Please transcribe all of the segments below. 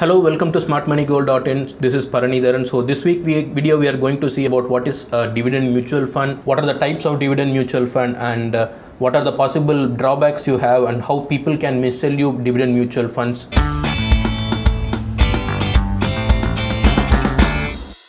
Hello, welcome to smartmoneygold.in. This is Paranidharan. So this video we are going to see about what is a dividend mutual fund, what are the types of dividend mutual fund, and what are the possible drawbacks you have, and how people can missell you dividend mutual funds.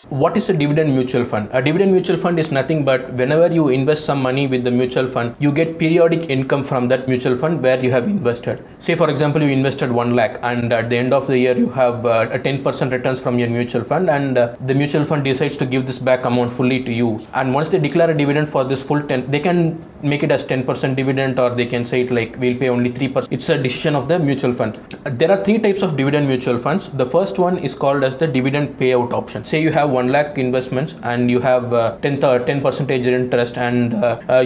What is a dividend mutual fund? A dividend mutual fund is nothing but whenever you invest some money with the mutual fund, you get periodic income from that mutual fund where you have invested. Say for example, you invested 1 lakh and at the end of the year you have a 10% returns from your mutual fund, and the mutual fund decides to give this back amount fully to you. And once they declare a dividend for this full 10, they can make it as 10% dividend, or they can say it like we'll pay only 3%. It's a decision of the mutual fund. There are 3 types of dividend mutual funds. The first one is called as the dividend payout option. Say you have 1 lakh investments and you have 10% interest, and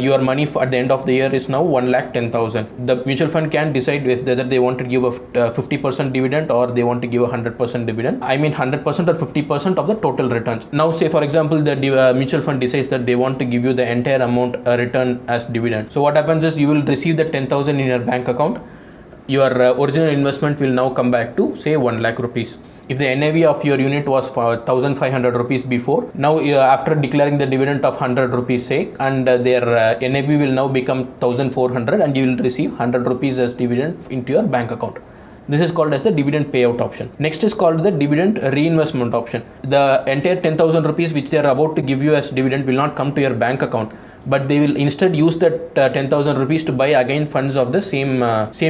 your money at the end of the year is now 1,10,000. The mutual fund can decide whether they want to give a 50% dividend or they want to give a 100% dividend. I mean 100% or 50% of the total returns. Now say for example the mutual fund decides that they want to give you the entire amount return as dividend. So what happens is you will receive the 10,000 in your bank account. Your original investment will now come back to say 1 lakh rupees. If the NAV of your unit was 1,500 rupees before, now after declaring the dividend of 100 rupees say, and their NAV will now become 1,400, and you will receive 100 rupees as dividend into your bank account. This is called as the dividend payout option. Next is called the dividend reinvestment option. The entire 10,000 rupees which they are about to give you as dividend will not come to your bank account, but they will instead use that 10,000 rupees to buy again funds of the same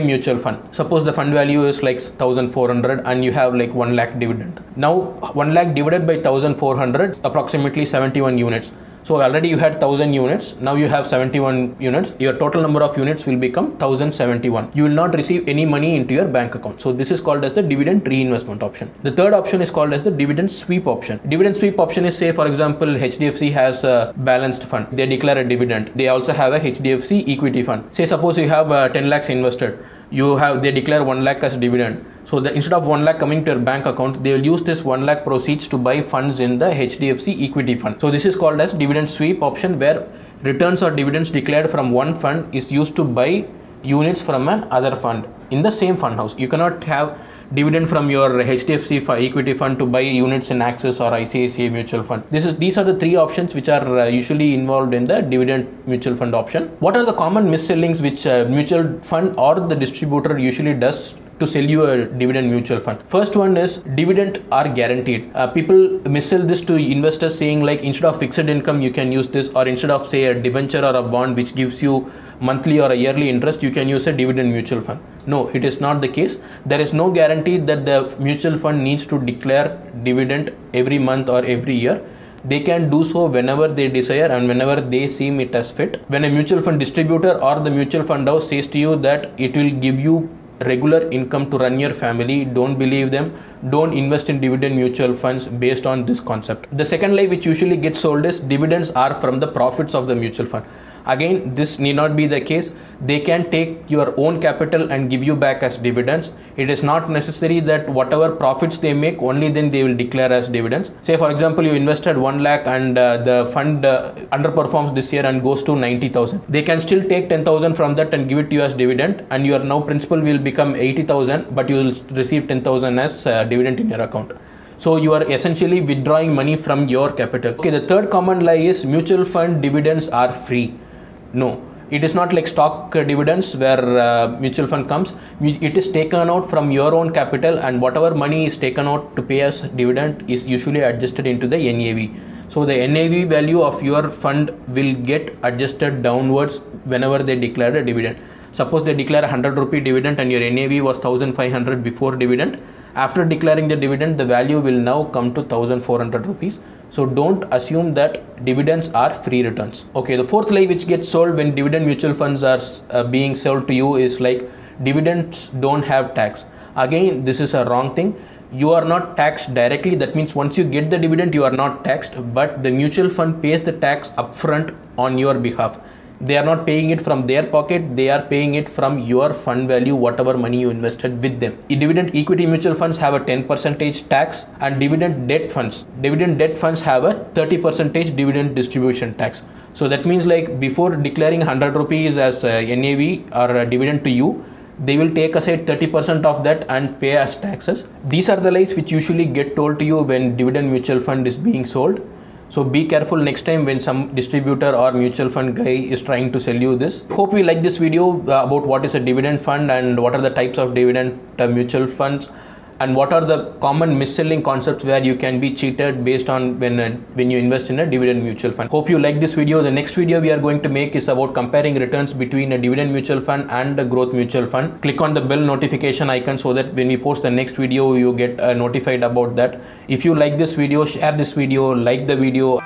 mutual fund. Suppose the fund value is like 1,400 and you have like 1 lakh dividend. Now 1 lakh divided by 1,400, approximately 71 units. So already you had 1,000 units, now you have 71 units. Your total number of units will become 1,071. You will not receive any money into your bank account. So this is called as the dividend reinvestment option. The third option is called as the dividend sweep option. Dividend sweep option is, say for example, HDFC has a balanced fund. They declare a dividend. They also have a HDFC equity fund. Say suppose you have 10 lakhs invested. They declare 1 lakh as dividend. So instead of 1 lakh coming to your bank account, they will use this 1 lakh proceeds to buy funds in the HDFC equity fund. So this is called as dividend sweep option, where returns or dividends declared from one fund is used to buy units from another fund in the same fund house. You cannot have dividend from your HDFC equity fund to buy units in Axis or ICICI mutual fund. These are the 3 options which are usually involved in the dividend mutual fund option. What are the common mis-sellings which mutual fund or the distributor usually does to sell you a dividend mutual fund? First one is dividend are guaranteed. People missell this to investors saying like instead of fixed income you can use this, or instead of say a debenture or a bond which gives you monthly or a yearly interest, you can use a dividend mutual fund. No, it is not the case. There is no guarantee that the mutual fund needs to declare dividend every month or every year. They can do so whenever they desire and whenever they seem it as fit. When a mutual fund distributor or the mutual fund house says to you that it will give you regular income to run your family, don't believe them. Don't invest in dividend mutual funds based on this concept. The second lie which usually gets sold is dividends are from the profits of the mutual fund. Again, this need not be the case. They can take your own capital and give you back as dividends. It is not necessary that whatever profits they make, only then they will declare as dividends. Say for example, you invested 1 lakh and the fund underperforms this year and goes to 90,000. They can still take 10,000 from that and give it to you as dividend, and your now principal will become 80,000, but you will receive 10,000 as dividend in your account. So you are essentially withdrawing money from your capital. Okay, the third common lie is mutual fund dividends are free. No, it is not like stock dividends where mutual fund comes. It is taken out from your own capital, and whatever money is taken out to pay as dividend is usually adjusted into the NAV. So the NAV value of your fund will get adjusted downwards whenever they declare a dividend. Suppose they declare 100 rupee dividend and your NAV was 1,500 before dividend. After declaring the dividend, the value will now come to 1,400 rupees. So don't assume that dividends are free returns. Okay, the fourth lie which gets sold when dividend mutual funds are being sold to you is like dividends don't have tax. Again, this is a wrong thing. You are not taxed directly. That means once you get the dividend, you are not taxed, but the mutual fund pays the tax upfront on your behalf. They are not paying it from their pocket, they are paying it from your fund value, whatever money you invested with them. Dividend equity mutual funds have a 10% tax, and dividend debt funds have a 30% dividend distribution tax. So that means like before declaring 100 rupees as NAV or a dividend to you, they will take aside 30% of that and pay as taxes. These are the lies which usually get told to you when dividend mutual fund is being sold. So be careful next time when some distributor or mutual fund guy is trying to sell you this. Hope you like this video about what is a dividend fund and what are the types of dividend mutual funds, and what are the common mis-selling concepts where you can be cheated based on when you invest in a dividend mutual fund. Hope you like this video. The next video we are going to make is about comparing returns between a dividend mutual fund and a growth mutual fund. Click on the bell notification icon so that when we post the next video, you get notified about that. If you like this video, share this video, like the video.